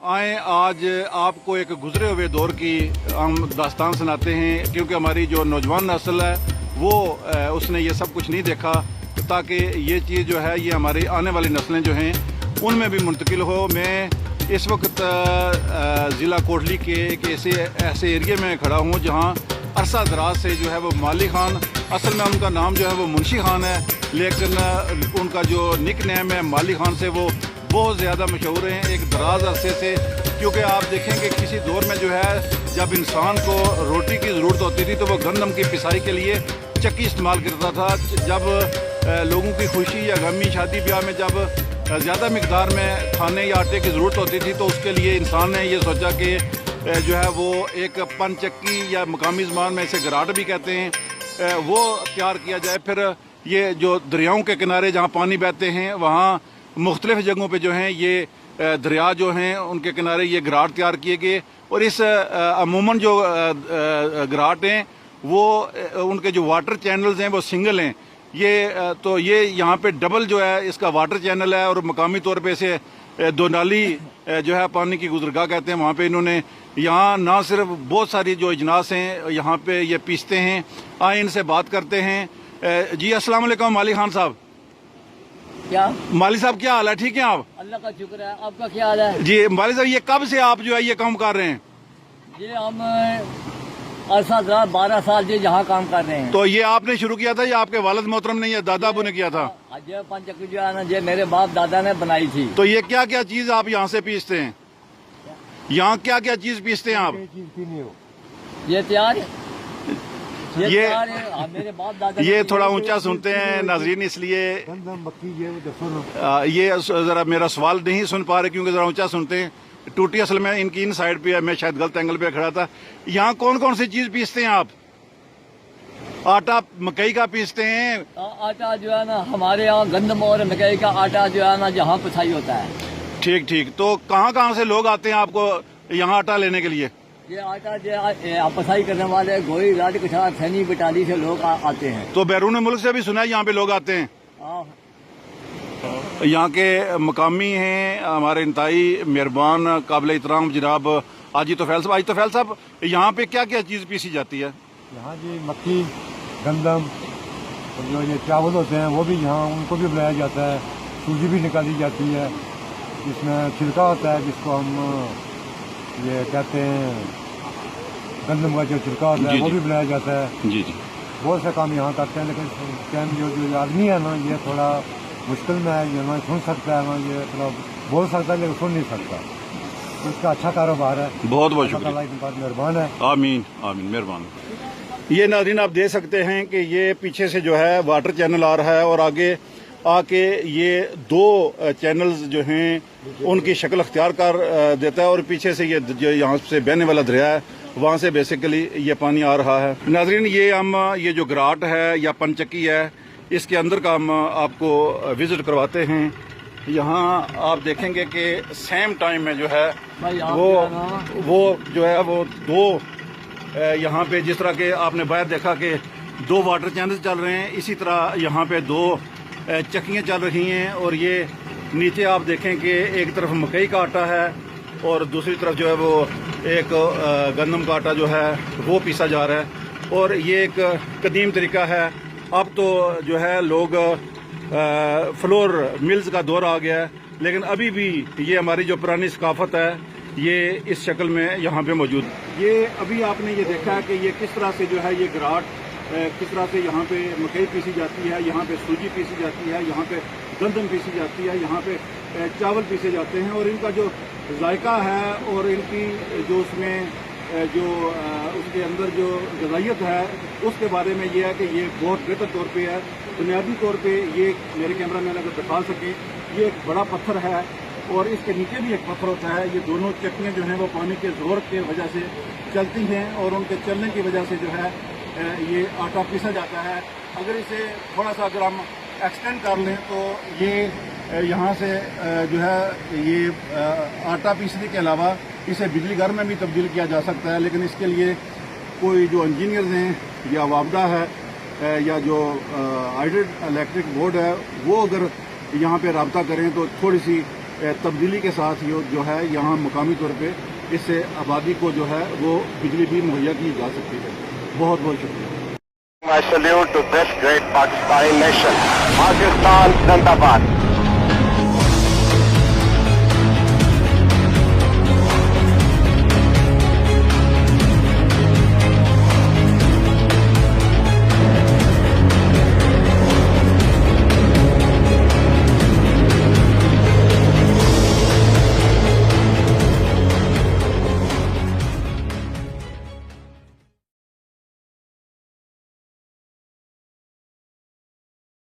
आए आज आपको एक गुजरे हुए दौर की हम दास्तान सुनाते हैं, क्योंकि हमारी जो नौजवान नस्ल है वो उसने ये सब कुछ नहीं देखा, ताकि ये चीज़ जो है ये हमारी आने वाली नस्लें जो हैं उनमें भी मुंतकिल हो। मैं इस वक्त ज़िला कोटली के एक ऐसे एरिए में खड़ा हूँ जहाँ अरसा दराज से जो है वो माली खान, असल में उनका नाम जो है वो मुंशी खान है, लेकिन उनका जो निक नेम है माली खान से वो बहुत ज़्यादा मशहूर हैं एक दराज अरसे से। क्योंकि आप देखेंगे किसी दौर में जो है जब इंसान को रोटी की ज़रूरत होती थी तो वो गंदम की पिसाई के लिए चक्की इस्तेमाल करता था। जब लोगों की खुशी या गमी शादी ब्याह में जब ज़्यादा मकदार में खाने या आटे की ज़रूरत होती थी तो उसके लिए इंसान ने ये सोचा कि जो है वो एक पन चक्की या मकामी ज़बान में इसे गराट भी कहते हैं वो तैयार किया जाए। फिर ये जो दरियाओं के किनारे जहाँ पानी बहते हैं वहाँ मुख्तलिफ़ जगहों पे जो हैं ये दरिया जो हैं उनके किनारे ये गराट तैयार किए गए। और इस अमूमन जो गराट हैं वो उनके जो वाटर चैनल्स हैं वो सिंगल हैं। ये तो ये यहाँ पे डबल जो है इसका वाटर चैनल है और मकामी तौर पे इसे दो नाली जो है पानी की गुजरगाह कहते हैं। वहाँ पे इन्होंने यहाँ ना सिर्फ बहुत सारी जो इजनास हैं यहाँ पे ये पीसते हैं। आए इनसे बात करते हैं। जी अस्सलाम वालेकुम माली खान साहब। क्या माली साहब क्या हाल है? ठीक है आप? अल्लाह का शुक्र है, आपका क्या हाल है? जी माली साहब ये कब से आप जो है ये काम कर रहे हैं? ये हम अरसा 12 साल से यहाँ काम कर रहे हैं। तो ये आपने शुरू किया था या आपके वालिद मोहतरम ने या दादा अबू ने किया था? ये पंचक्की जो है ना ये मेरे बाप दादा ने बनाई थी। तो ये क्या क्या चीज आप यहाँ से पीसते हैं? यहाँ क्या क्या चीज पीसते हैं आप? ये तैयार ये मेरे बाप दादा ये थोड़ा ऊंचा सुनते हैं नाजरीन, इसलिए ये जरा मेरा सवाल नहीं सुन पा रहे क्योंकि जरा ऊंचा सुनते हैं। टूटी असल में इनकी इन साइड पे है, मैं शायद गलत एंगल पे खड़ा था। यहाँ कौन कौन सी चीज पीसते हैं आप? आटा मकई का पीसते हैं? आटा जो है ना हमारे यहाँ गंदम और मकई का आटा जो है ना यहाँ पिसाई होता है। ठीक ठीक। तो कहाँ कहाँ से लोग आते हैं आपको यहाँ आटा लेने के लिए? ये आटा जो पिसाई करने वाले गोई लाट कछार सैनी बटाली से लोग आते हैं। तो बैरून मुल्क से भी सुना है यहाँ पे लोग आते हैं? यहाँ के मकामी हैं हमारे इंतहाई मेहरबान काबिल एहतराम जनाब आजी तोफैल साहब। आजी तोफैल साहब यहाँ पे क्या क्या चीज़ पीसी जाती है? यहाँ जी मक्की, गंदम और जो ये चावल होते हैं वो भी यहाँ उनको भी बनाया जाता है। सूजी भी निकाली जाती है, इसमें छिलका होता है जिसको हम ये कहते हैं गंदम का जो छिलका होता है वो भी बनाया जाता है। जी जी। बहुत से काम यहाँ करते हैं, लेकिन जो आदमी है ना ये थोड़ा मुश्किल में है। ये ना सुन सकता है ना, ये थोड़ा बोल सकता है लेकिन सुन नहीं सकता। इसका अच्छा कारोबार है। बहुत बहुत शुक्रिया, मेहरबान है। आमीन आमीन, मेहरबान। ये नाज़रीन आप देख सकते हैं कि ये पीछे से जो है वाटर चैनल आ रहा है और आगे आके ये दो चैनल्स जो हैं उनकी शक्ल अख्तियार कर देता है और पीछे से ये जो यहाँ से बहने वाला दरिया है वहाँ से बेसिकली ये पानी आ रहा है। नाज़रीन ये हम ये जो गराट है या पंचक्की है इसके अंदर का हम आपको विजिट करवाते हैं। यहाँ आप देखेंगे कि सेम टाइम में जो है वो जो है वो दो यहाँ पे जिस तरह के आपने बाहर देखा कि दो वाटर चैनल्स चल रहे हैं, इसी तरह यहाँ पे दो चक्कियाँ चल रही हैं। और ये नीचे आप देखें कि एक तरफ मकई का आटा है और दूसरी तरफ जो है वो एक गंदम का आटा जो है वो पीसा जा रहा है। और ये एक कदीम तरीका है। अब तो जो है लोग फ्लोर मिल्स का दौर आ गया है, लेकिन अभी भी ये हमारी जो पुरानी सकाफत है ये इस शक्ल में यहाँ पे मौजूद। ये अभी आपने ये देखा है कि ये किस तरह से जो है ये गराट किस तरह से यहाँ पे मकई पीसी जाती है, यहाँ पे सूजी पीसी जाती है, यहाँ पे गंदम पीसी जाती है, यहाँ पे चावल पीसे जाते हैं। और इनका जो जायका है और इनकी जो उसमें जो उसके अंदर जो गज़ाइयत है उसके बारे में ये है कि ये बहुत बेहतर तौर पे है। बुनियादी तौर पे ये मेरे कैमरा मैन अगर दिखा सके ये एक बड़ा पत्थर है और इसके नीचे भी एक पत्थर होता है। ये दोनों चक्कियाँ जो हैं वो पानी के ज़ोर के वजह से चलती हैं और उनके चलने की वजह से जो है ये आटा पीसा जाता है। अगर इसे थोड़ा सा अगर हम एक्सटेंड कर लें तो ये यहाँ से जो है ये आटा पीसने के अलावा इसे बिजली घर में भी तब्दील किया जा सकता है। लेकिन इसके लिए कोई जो इंजीनियर्स हैं या वापडा है या जो हाइड्रो इलेक्ट्रिक बोर्ड है वो अगर यहाँ पे रब्ता करें तो थोड़ी सी तब्दीली के साथ जो है यहाँ मकामी तौर पे इससे आबादी को जो है वो बिजली भी मुहैया की जा सकती है। बहुत बहुत शुक्रिया। My salute to this great Pakistani nation. Pakistan Zindabad.